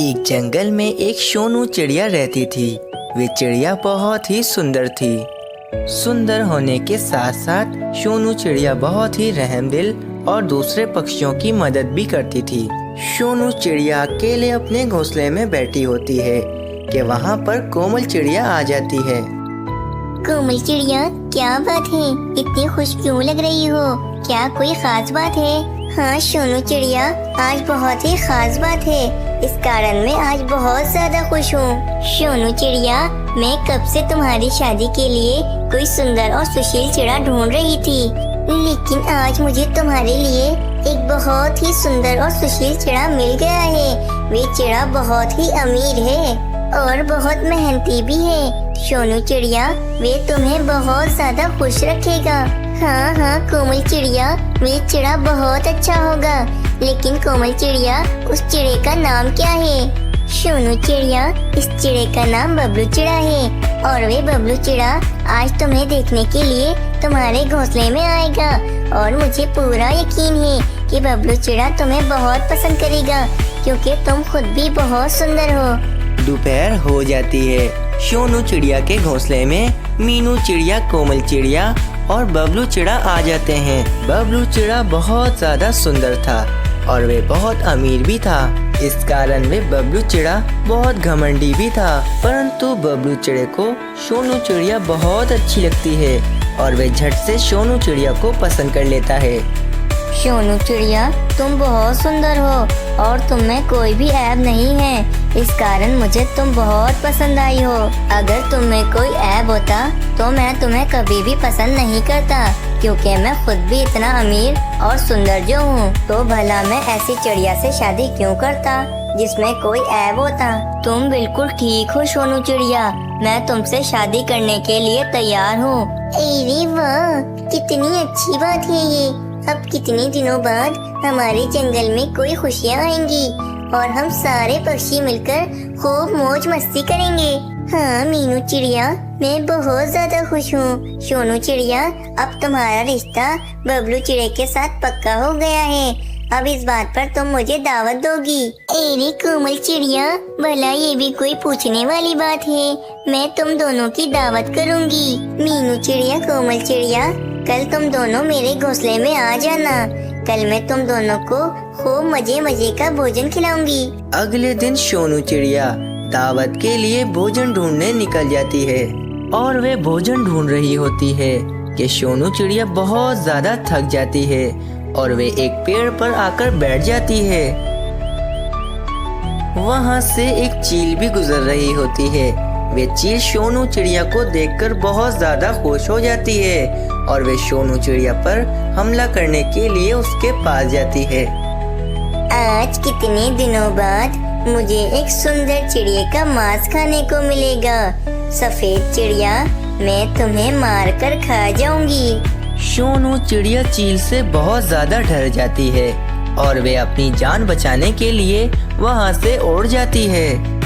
एक जंगल में एक सोनू चिड़िया रहती थी। वे चिड़िया बहुत ही सुंदर थी। सुंदर होने के साथ साथ सोनू चिड़िया बहुत ही रहमदिल और दूसरे पक्षियों की मदद भी करती थी। सोनू चिड़िया अकेले अपने घोंसले में बैठी होती है कि वहाँ पर कोमल चिड़िया आ जाती है। कोमल चिड़िया, क्या बात है? इतनी खुश क्यों लग रही हो? क्या कोई खास बात है? हाँ सोनू चिड़िया, आज बहुत ही खास बात है। इस कारण मैं आज बहुत ज्यादा खुश हूँ। सोनू चिड़िया, मैं कब से तुम्हारी शादी के लिए कोई सुंदर और सुशील चिड़ा ढूंढ रही थी, लेकिन आज मुझे तुम्हारे लिए एक बहुत ही सुंदर और सुशील चिड़ा मिल गया है। वे चिड़ा बहुत ही अमीर है और बहुत मेहनती भी है। सोनू चिड़िया, वे तुम्हें बहुत ज्यादा खुश रखेगा। हाँ हाँ कोमल चिड़िया, वे चिड़ा बहुत अच्छा होगा। लेकिन कोमल चिड़िया, उस चिड़े का नाम क्या है? सोनू चिड़िया, इस चिड़े का नाम बबलू चिड़ा है और वे बबलू चिड़ा आज तुम्हें देखने के लिए तुम्हारे घोंसले में आएगा और मुझे पूरा यकीन है कि बबलू चिड़ा तुम्हें बहुत पसंद करेगा क्योंकि तुम खुद भी बहुत सुंदर हो। दोपहर हो जाती है। सोनू चिड़िया के घोंसले में मीनू चिड़िया, कोमल चिड़िया और बबलू चिड़ा आ जाते हैं। बबलू चिड़ा बहुत ज्यादा सुंदर था और वे बहुत अमीर भी था। इस कारण वे बबलू चिड़ा बहुत घमंडी भी था। परंतु बबलू चिड़े को सोनू चिड़िया बहुत अच्छी लगती है और वे झट से सोनू चिड़िया को पसंद कर लेता है। सोनू चिड़िया, तुम बहुत सुंदर हो और तुम में कोई भी ऐब नहीं है। इस कारण मुझे तुम बहुत पसंद आई हो। अगर तुम में कोई ऐब होता तो मैं तुम्हें कभी भी पसंद नहीं करता, क्योंकि मैं खुद भी इतना अमीर और सुंदर जो हूँ। तो भला मैं ऐसी चिड़िया से शादी क्यों करता जिसमें कोई ऐब होता। तुम बिल्कुल ठीक हो सोनू चिड़िया, मैं तुमसे शादी करने के लिए तैयार हूँ। अरे वाह, कितनी अच्छी बात है ये। अब कितने दिनों बाद हमारे जंगल में कोई खुशियाँ आएंगी और हम सारे पक्षी मिलकर खूब मौज मस्ती करेंगे। हाँ मीनू चिड़िया, मैं बहुत ज्यादा खुश हूँ। सोनू चिड़िया, अब तुम्हारा रिश्ता बबलू चिड़े के साथ पक्का हो गया है। अब इस बात पर तुम मुझे दावत दोगी। अरे कोमल चिड़िया, भला ये भी कोई पूछने वाली बात है? मैं तुम दोनों की दावत करूँगी। मीनू चिड़िया, कोमल चिड़िया, कल तुम दोनों मेरे घोंसले में आ जाना। कल मैं तुम दोनों को खूब मजे मजे का भोजन खिलाऊंगी। अगले दिन सोनू चिड़िया दावत के लिए भोजन ढूंढने निकल जाती है और वे भोजन ढूंढ रही होती है कि सोनू चिड़िया बहुत ज्यादा थक जाती है और वे एक पेड़ पर आकर बैठ जाती है। वहाँ से एक चील भी गुजर रही होती है। वे चील सोनू चिड़िया को देखकर बहुत ज्यादा खुश हो जाती है और वे सोनू चिड़िया पर हमला करने के लिए उसके पास जाती है। आज कितने दिनों बाद मुझे एक सुंदर चिड़िया का मांस खाने को मिलेगा। सफेद चिड़िया, मैं तुम्हें मारकर खा जाऊंगी। सोनू चिड़िया चील से बहुत ज्यादा डर जाती है और वे अपनी जान बचाने के लिए वहाँ से उड़ जाती है।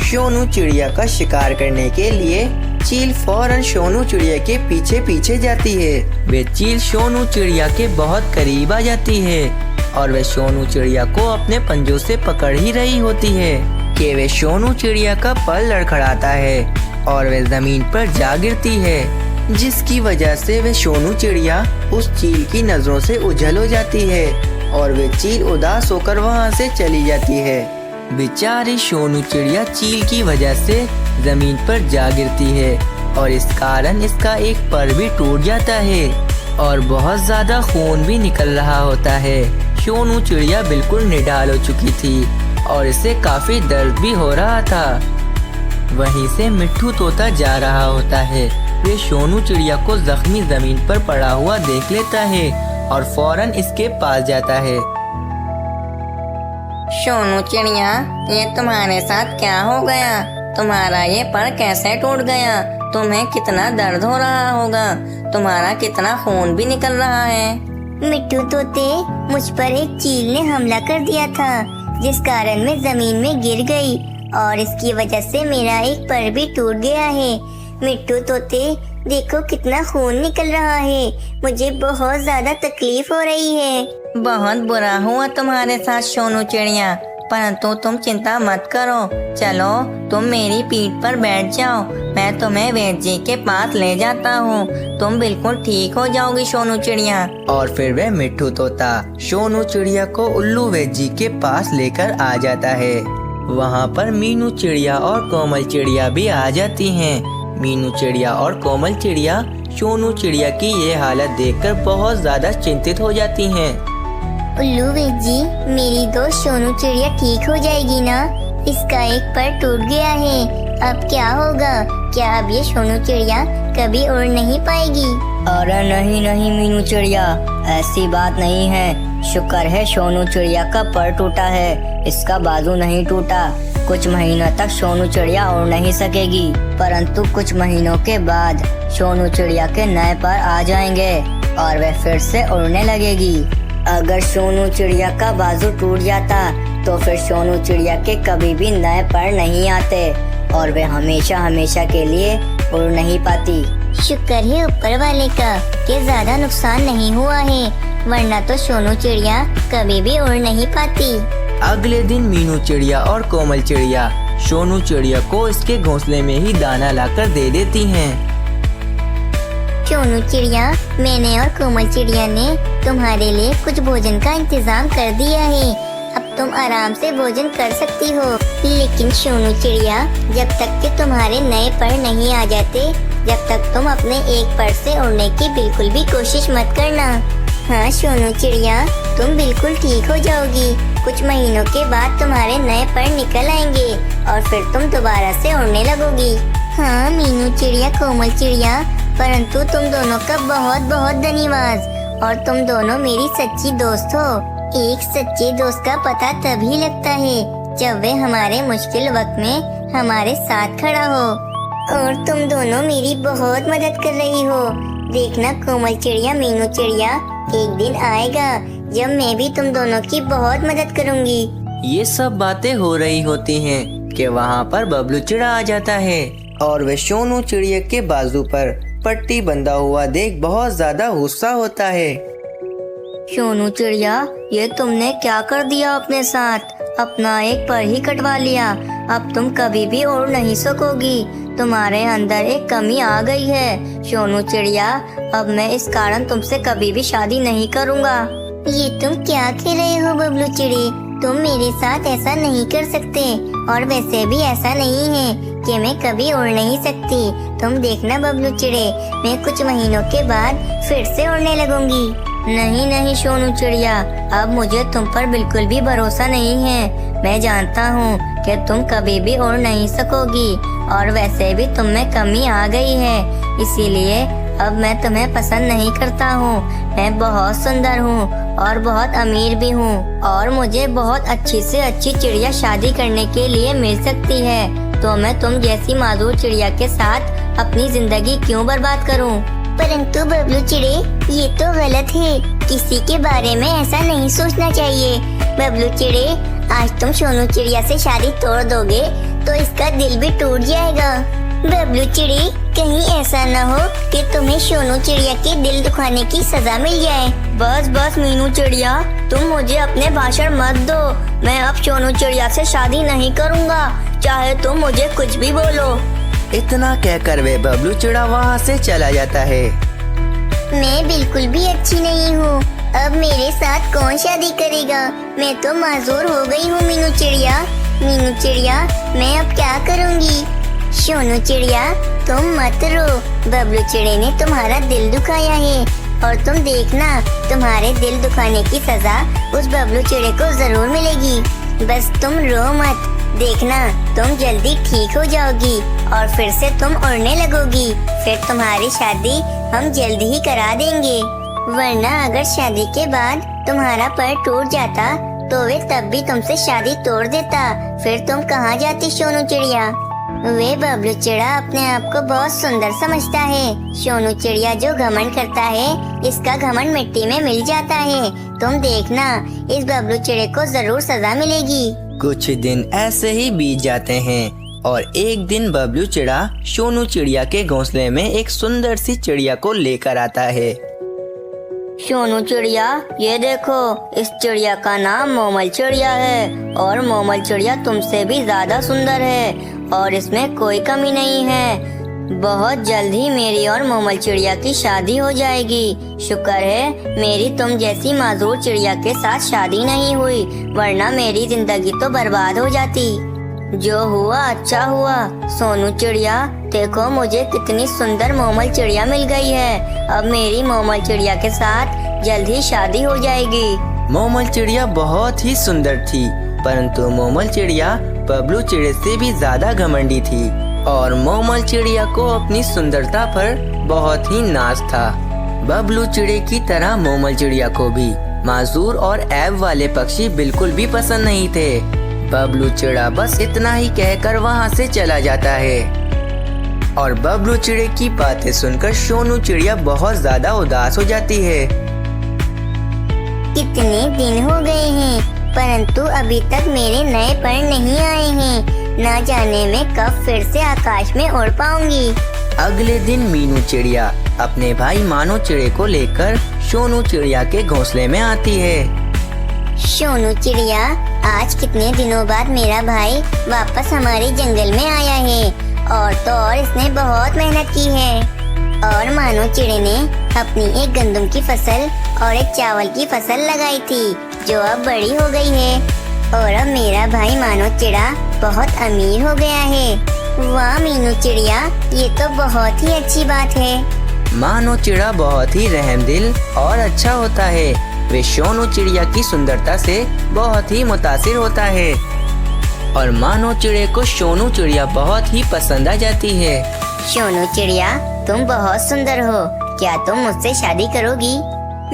सोनू चिड़िया का शिकार करने के लिए चील फौरन सोनू चिड़िया के पीछे पीछे जाती है। वे चील सोनू चिड़िया के बहुत करीब आ जाती है और वे सोनू चिड़िया को अपने पंजों से पकड़ ही रही होती है कि वे सोनू चिड़िया का पर लड़खड़ाता है और वे जमीन पर जा गिरती है, जिसकी वजह से वे सोनू चिड़िया उस चील की नजरों से ओझल हो जाती है और वे चील उदास होकर वहाँ से चली जाती है। बेचारी सोनू चिड़िया चील की वजह से जमीन पर जा गिरती है और इस कारण इसका एक पर भी टूट जाता है और बहुत ज्यादा खून भी निकल रहा होता है। सोनू चिड़िया बिल्कुल निढाल हो चुकी थी और इसे काफी दर्द भी हो रहा था। वहीं से मिट्ठू तोता जा रहा होता है। वे सोनू चिड़िया को जख्मी जमीन पर पड़ा हुआ देख लेता है और फौरन इसके पास जाता है। सोनू चिड़िया, ये तुम्हारे साथ क्या हो गया? तुम्हारा ये पर कैसे टूट गया? तुम्हें कितना दर्द हो रहा होगा, तुम्हारा कितना खून भी निकल रहा है। मिट्टू तोते, मुझ पर एक चील ने हमला कर दिया था, जिस कारण मैं जमीन में गिर गई और इसकी वजह से मेरा एक पर भी टूट गया है। मिट्टू तोते, देखो कितना खून निकल रहा है, मुझे बहुत ज्यादा तकलीफ हो रही है। बहुत बुरा हुआ तुम्हारे साथ सोनू चिड़िया, परंतु तुम चिंता मत करो। चलो तुम मेरी पीठ पर बैठ जाओ, मैं तुम्हें वैद्य जी के पास ले जाता हूँ। तुम बिल्कुल ठीक हो जाओगी सोनू चिड़िया। और फिर वह मिट्ठू तोता सोनू चिड़िया को उल्लू वैद्य जी के पास लेकर आ जाता है। वहाँ पर मीनू चिड़िया और कोमल चिड़िया भी आ जाती हैं। मीनू चिड़िया और कोमल चिड़िया सोनू चिड़िया की ये हालत देखकर बहुत ज्यादा चिंतित हो जाती हैं। उल्लू वैद्य जी, मेरी दोस्त सोनू चिड़िया ठीक हो जाएगी ना? इसका एक पर टूट गया है, अब क्या होगा? क्या अब ये सोनू चिड़िया कभी उड़ नहीं पाएगी? अरे नहीं नहीं मीनू चिड़िया, ऐसी बात नहीं है। शुक्र है सोनू चिड़िया का पर टूटा है, इसका बाजू नहीं टूटा। कुछ महीनों तक सोनू चिड़िया उड़ नहीं सकेगी, परंतु कुछ महीनों के बाद सोनू चिड़िया के नए पर आ जाएंगे और वह फिर से उड़ने लगेगी। अगर सोनू चिड़िया का बाजू टूट जाता तो फिर सोनू चिड़िया के कभी भी नए पर नहीं आते और वे हमेशा हमेशा के लिए उड़ नहीं पाती। शुक्र है ऊपर वाले का कि ज्यादा नुकसान नहीं हुआ है, वरना तो सोनू चिड़िया कभी भी उड़ नहीं पाती। अगले दिन मीनू चिड़िया और कोमल चिड़िया सोनू चिड़िया को इसके घोंसले में ही दाना लाकर दे देती हैं। सोनू चिड़िया, मैंने और कोमल चिड़िया ने तुम्हारे लिए कुछ भोजन का इंतजाम कर दिया है, अब तुम आराम से भोजन कर सकती हो। लेकिन सोनू चिड़िया, जब तक कि तुम्हारे नए पर नहीं आ जाते, जब तक तुम अपने एक पर से उड़ने की बिल्कुल भी कोशिश मत करना। हाँ सोनू चिड़िया, तुम बिल्कुल ठीक हो जाओगी। कुछ महीनों के बाद तुम्हारे नए पर निकल आएंगे और फिर तुम दोबारा से उड़ने लगोगी। हाँ मीनू चिड़िया, कोमल चिड़िया, परंतु तुम दोनों का बहुत बहुत धन्यवाद और तुम दोनों मेरी सच्ची दोस्त हो। एक सच्चे दोस्त का पता तभी लगता है जब वे हमारे मुश्किल वक्त में हमारे साथ खड़ा हो, और तुम दोनों मेरी बहुत मदद कर रही हो। देखना कोमल चिड़िया, मीनू चिड़िया, एक दिन आएगा जब मैं भी तुम दोनों की बहुत मदद करूँगी। ये सब बातें हो रही होती हैं कि वहाँ पर बबलू चिड़ा आ जाता है और वह सोनू चिड़िया के बाजू पर पट्टी बंधा हुआ देख बहुत ज्यादा गुस्सा होता है। सोनू चिड़िया, ये तुमने क्या कर दिया अपने साथ? अपना एक पर ही कटवा लिया, अब तुम कभी भी उड़ नहीं सकोगी। तुम्हारे अंदर एक कमी आ गई है सोनू चिड़िया, अब मैं इस कारण तुमसे कभी भी शादी नहीं करूँगा। ये तुम क्या कह रहे हो बबलू चिड़ी? तुम मेरे साथ ऐसा नहीं कर सकते, और वैसे भी ऐसा नहीं है कि मैं कभी उड़ नहीं सकती। तुम देखना बबलू चिड़े, मैं कुछ महीनों के बाद फिर से उड़ने लगूंगी। नहीं नहीं सोनू चिड़िया, अब मुझे तुम पर बिल्कुल भी भरोसा नहीं है। मैं जानता हूँ कि तुम कभी भी उड़ नहीं सकोगी, और वैसे भी तुम में कमी आ गई है, इसीलिए अब मैं तुम्हें पसंद नहीं करता हूँ। मैं बहुत सुंदर हूँ और बहुत अमीर भी हूँ, और मुझे बहुत अच्छी से अच्छी चिड़िया शादी करने के लिए मिल सकती है, तो मैं तुम जैसी मासूम चिड़िया के साथ अपनी जिंदगी क्यों बर्बाद करूँ? परंतु बबलू चिड़े, ये तो गलत है, किसी के बारे में ऐसा नहीं सोचना चाहिए। बबलू चिड़े, आज तुम सोनू चिड़िया से शादी तोड़ दोगे तो इसका दिल भी टूट जाएगा। बबलू चिड़ी, कहीं ऐसा न हो कि तुम्हें सोनू चिड़िया के दिल दुखाने की सजा मिल जाए। बस बस मीनू चिड़िया, तुम मुझे अपने भाषण मत दो। मैं अब सोनू चिड़िया से शादी नहीं करूँगा, चाहे तुम मुझे कुछ भी बोलो। इतना कहकर वे बबलू चिड़ा वहाँ से चला जाता है। मैं बिल्कुल भी अच्छी नहीं हूँ, अब मेरे साथ कौन शादी करेगा? मैं तो माजूर हो गई हूँ मीनू चिड़िया। मीनू चिड़िया, मैं अब क्या करूँगी? सोनू चिड़िया, तुम मत रो, बबलू चिड़े ने तुम्हारा दिल दुखाया है, और तुम देखना तुम्हारे दिल दुखाने की सजा उस बबलू चिड़े को जरूर मिलेगी। बस तुम रो मत, देखना तुम जल्दी ठीक हो जाओगी और फिर से तुम उड़ने लगोगी। फिर तुम्हारी शादी हम जल्दी ही करा देंगे, वरना अगर शादी के बाद तुम्हारा पर टूट जाता तो वे तब भी तुमसे शादी तोड़ देता, फिर तुम कहाँ जाती सोनू चिड़िया? वे बबलू चिड़ा अपने आप को बहुत सुंदर समझता है। सोनू चिड़िया जो घमंड करता है, इसका घमंड मिट्टी में मिल जाता है। तुम देखना, इस बबलू चिड़े को जरूर सजा मिलेगी। कुछ दिन ऐसे ही बीत जाते हैं और एक दिन बबलू चिड़ा सोनू चिड़िया के घोंसले में एक सुंदर सी चिड़िया को लेकर आता है। सोनू चिड़िया, ये देखो, इस चिड़िया का नाम मोमल चिड़िया है और मोमल चिड़िया तुमसे भी ज्यादा सुंदर है और इसमें कोई कमी नहीं है। बहुत जल्द ही मेरी और मोमल चिड़िया की शादी हो जाएगी। शुक्र है मेरी तुम जैसी माजूर चिड़िया के साथ शादी नहीं हुई, वरना मेरी जिंदगी तो बर्बाद हो जाती। जो हुआ अच्छा हुआ। सोनू चिड़िया, देखो मुझे कितनी सुंदर मोमल चिड़िया मिल गई है। अब मेरी मोमल चिड़िया के साथ जल्द ही शादी हो जाएगी। मोमल चिड़िया बहुत ही सुंदर थी, परंतु मोमल चिड़िया बबलू चिड़े से भी ज्यादा घमंडी थी और मोमल चिड़िया को अपनी सुंदरता पर बहुत ही नाज था। बबलू चिड़े की तरह मोमल चिड़िया को भी माजूर और ऐब वाले पक्षी बिल्कुल भी पसंद नहीं थे। बबलू चिड़ा बस इतना ही कहकर वहाँ से चला जाता है और बबलू चिड़े की बातें सुनकर सोनू चिड़िया बहुत ज्यादा उदास हो जाती है। कितने दिन हो गए हैं, परंतु अभी तक मेरे नए पर नहीं आए हैं। ना जाने मैं कब फिर से आकाश में उड़ पाऊंगी। अगले दिन मीनू चिड़िया अपने भाई मानो चिड़े को लेकर सोनू चिड़िया के घोंसले में आती है। सोनू चिड़िया, आज कितने दिनों बाद मेरा भाई वापस हमारे जंगल में आया है और तो और इसने बहुत मेहनत की है। और मानो चिड़े ने अपनी एक गंदम की फसल और एक चावल की फसल लगाई थी जो अब बड़ी हो गई है और अब मेरा भाई मानो चिड़ा बहुत अमीर हो गया है। वाह मीनू चिड़िया, ये तो बहुत ही अच्छी बात है। मानो चिड़ा बहुत ही रहमदिल और अच्छा होता है। वे सोनू चिड़िया की सुंदरता से बहुत ही मुतासिर होता है और मानो चिड़े को सोनू चिड़िया बहुत ही पसंद आ जाती है। सोनू चिड़िया, तुम बहुत सुंदर हो, क्या तुम मुझसे शादी करोगी?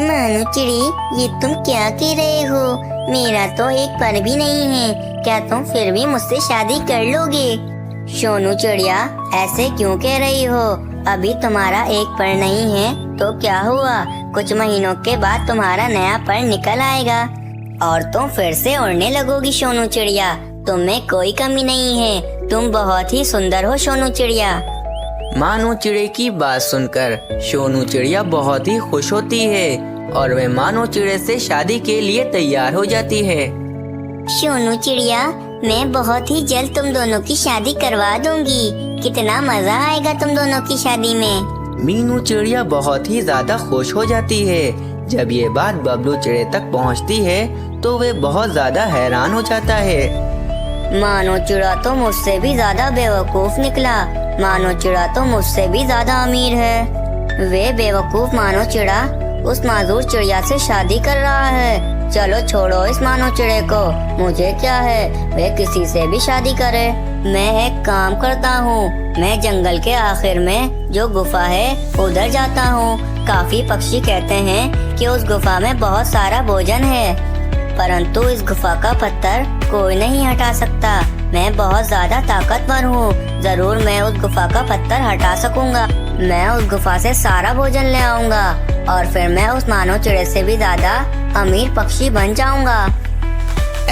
मानो चिड़ी, ये तुम क्या कह रहे हो? मेरा तो एक पर भी नहीं है, क्या तुम फिर भी मुझसे शादी कर लोगे? सोनू चिड़िया, ऐसे क्यों कह रही हो? अभी तुम्हारा एक पर नहीं है तो क्या हुआ, कुछ महीनों के बाद तुम्हारा नया पर निकल आएगा और तुम फिर से उड़ने लगोगी। सोनू चिड़िया, तुम में कोई कमी नहीं है, तुम बहुत ही सुंदर हो सोनू चिड़िया। मानो चिड़े की बात सुनकर सोनू चिड़िया बहुत ही खुश होती है और वे मानो चिड़े से शादी के लिए तैयार हो जाती है। सोनू चिड़िया, मैं बहुत ही जल्द तुम दोनों की शादी करवा दूंगी। कितना मजा आएगा तुम दोनों की शादी में। मीनू चिड़िया बहुत ही ज्यादा खुश हो जाती है। जब ये बात बबलू चिड़े तक पहुंचती है तो वे बहुत ज्यादा हैरान हो जाता है। मानो चिड़ा तो मुझसे भी ज्यादा बेवकूफ निकला। मानो चिड़ा तो मुझसे भी ज्यादा अमीर है। वे बेवकूफ मानो चिड़ा उस माजूर चिड़िया से शादी कर रहा है। चलो छोड़ो इस मानो चिड़े को, मुझे क्या है, वे किसी से भी शादी करे। मैं एक काम करता हूँ, मैं जंगल के आखिर में जो गुफा है उधर जाता हूँ। काफी पक्षी कहते हैं कि उस गुफा में बहुत सारा भोजन है, परंतु इस गुफा का पत्थर कोई नहीं हटा सकता। मैं बहुत ज्यादा ताकतवर हूँ, जरूर मैं उस गुफा का पत्थर हटा सकूंगा। मैं उस गुफा से सारा भोजन ले आऊंगा और फिर मैं उस मानो चिड़े से भी ज्यादा अमीर पक्षी बन जाऊंगा।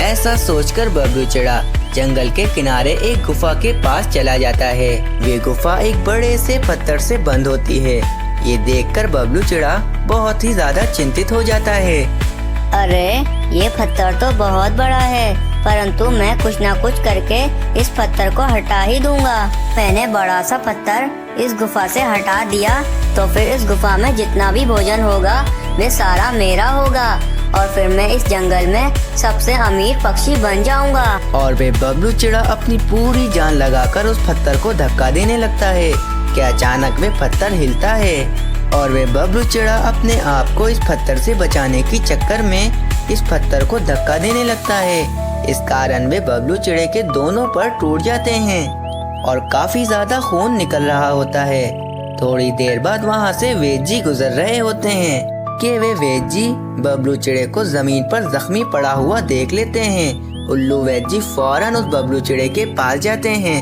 ऐसा सोचकर बबलू चिड़ा जंगल के किनारे एक गुफा के पास चला जाता है। वे गुफा एक बड़े से पत्थर से बंद होती है। ये देखकर बबलू चिड़ा बहुत ही ज्यादा चिंतित हो जाता है। अरे ये पत्थर तो बहुत बड़ा है, परंतु मैं कुछ ना कुछ करके इस पत्थर को हटा ही दूंगा। मैंने बड़ा सा पत्थर इस गुफा से हटा दिया तो फिर इस गुफा में जितना भी भोजन होगा वे सारा मेरा होगा और फिर मैं इस जंगल में सबसे अमीर पक्षी बन जाऊंगा। और वे बबलू चिड़ा अपनी पूरी जान लगाकर उस पत्थर को धक्का देने लगता है कि अचानक वे पत्थर हिलता है और वे बबलू चिड़ा अपने आप को इस पत्थर से बचाने की चक्कर में इस पत्थर को धक्का देने लगता है। इस कारण वे बबलू चिड़े के दोनों पर टूट जाते हैं और काफी ज्यादा खून निकल रहा होता है। थोड़ी देर बाद वहाँ से वेद जी गुजर रहे होते हैं कि वे वेद जी बबलू चिड़े को जमीन पर जख्मी पड़ा हुआ देख लेते हैं। उल्लू वेद जी फौरन उस बबलू चिड़े के पास जाते हैं।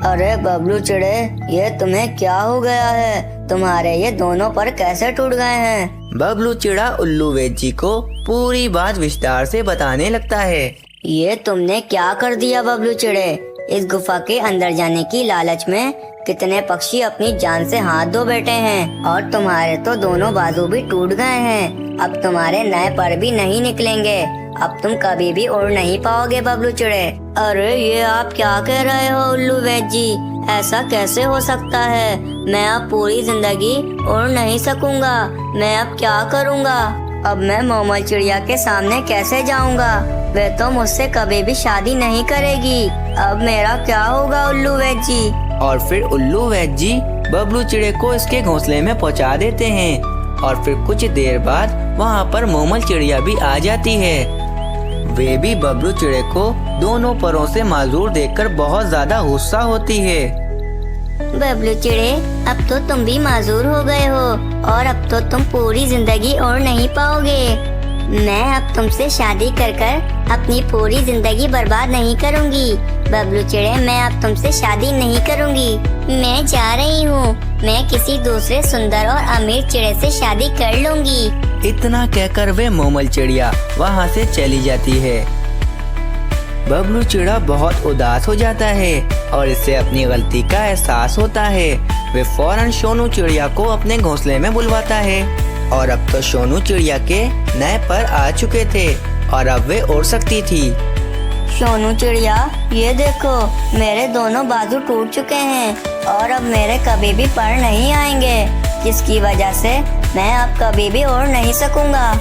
अरे बबलू चिड़े, ये तुम्हें क्या हो गया है? तुम्हारे ये दोनों पर कैसे टूट गए हैं? बबलू चिड़ा उल्लू वेद जी को पूरी बात विस्तार से बताने लगता है। ये तुमने क्या कर दिया बबलू चिड़े? इस गुफा के अंदर जाने की लालच में कितने पक्षी अपनी जान से हाथ धो बैठे हैं और तुम्हारे तो दोनों बाजू भी टूट गए हैं। अब तुम्हारे नए पर भी नहीं निकलेंगे। अब तुम कभी भी उड़ नहीं पाओगे बबलू चिड़े। अरे ये आप क्या कह रहे हो उल्लू वैद जी? ऐसा कैसे हो सकता है? मैं अब पूरी जिंदगी उड़ नहीं सकूंगा। मैं अब क्या करूंगा? अब मैं मोमल चिड़िया के सामने कैसे जाऊंगा? वह तो मुझसे कभी भी शादी नहीं करेगी। अब मेरा क्या होगा उल्लू वैद जी? और फिर उल्लू वैद जी बबलू चिड़े को इसके घोंसले में पहुंचा देते हैं और फिर कुछ देर बाद वहां पर मोमल चिड़िया भी आ जाती है। वे भी बबलू चिड़े को दोनों परों से माजूर देखकर बहुत ज्यादा गुस्सा होती है। बबलू चिड़े, अब तो तुम भी माजूर हो गए हो और अब तो तुम पूरी जिंदगी और नहीं पाओगे। मैं अब तुमसे शादी कर अपनी पूरी जिंदगी बर्बाद नहीं करूंगी। बबलू चिड़े, मैं अब तुमसे शादी नहीं करूंगी। मैं जा रही हूँ। मैं किसी दूसरे सुंदर और अमीर चिड़े से शादी कर लूंगी। इतना कहकर वे मोमल चिड़िया वहाँ से चली जाती है। बबलू चिड़ा बहुत उदास हो जाता है और इसे अपनी गलती का एहसास होता है। वे फौरन सोनू चिड़िया को अपने घोंसले में बुलवाता है और अब तो सोनू चिड़िया के नए पर आ चुके थे और अब वे उड़ सकती थी। सोनू चिड़िया, ये देखो मेरे दोनों बाजू टूट चुके हैं और अब मेरे कभी भी पर नहीं आएंगे, जिसकी वजह से मैं अब कभी भी उड़ नहीं सकूंगा।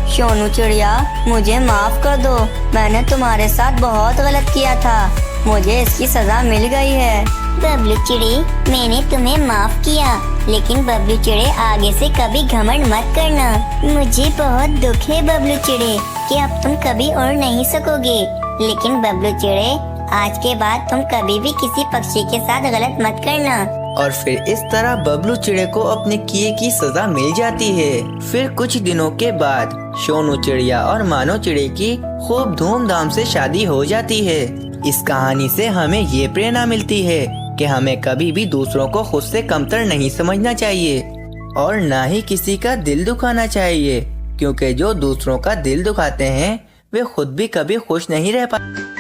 सोनू चिड़िया, मुझे माफ कर दो। मैंने तुम्हारे साथ बहुत गलत किया था। मुझे इसकी सजा मिल गई है। बबलू चिड़े, मैंने तुम्हें माफ किया, लेकिन बबलू चिड़े आगे से कभी घमंड मत करना। मुझे बहुत दुख है बबलू चिड़े कि अब तुम कभी उड़ नहीं सकोगे। लेकिन बबलू चिड़े, आज के बाद तुम कभी भी किसी पक्षी के साथ गलत मत करना। और फिर इस तरह बबलू चिड़े को अपने किए की सजा मिल जाती है। फिर कुछ दिनों के बाद सोनू चिड़िया और मानो चिड़े की खूब धूमधाम से शादी हो जाती है। इस कहानी से हमें ये प्रेरणा मिलती है कि हमें कभी भी दूसरों को खुद से कमतर नहीं समझना चाहिए और ना ही किसी का दिल दुखाना चाहिए, क्योंकि जो दूसरों का दिल दुखाते हैं वे खुद भी कभी खुश नहीं रह पाते।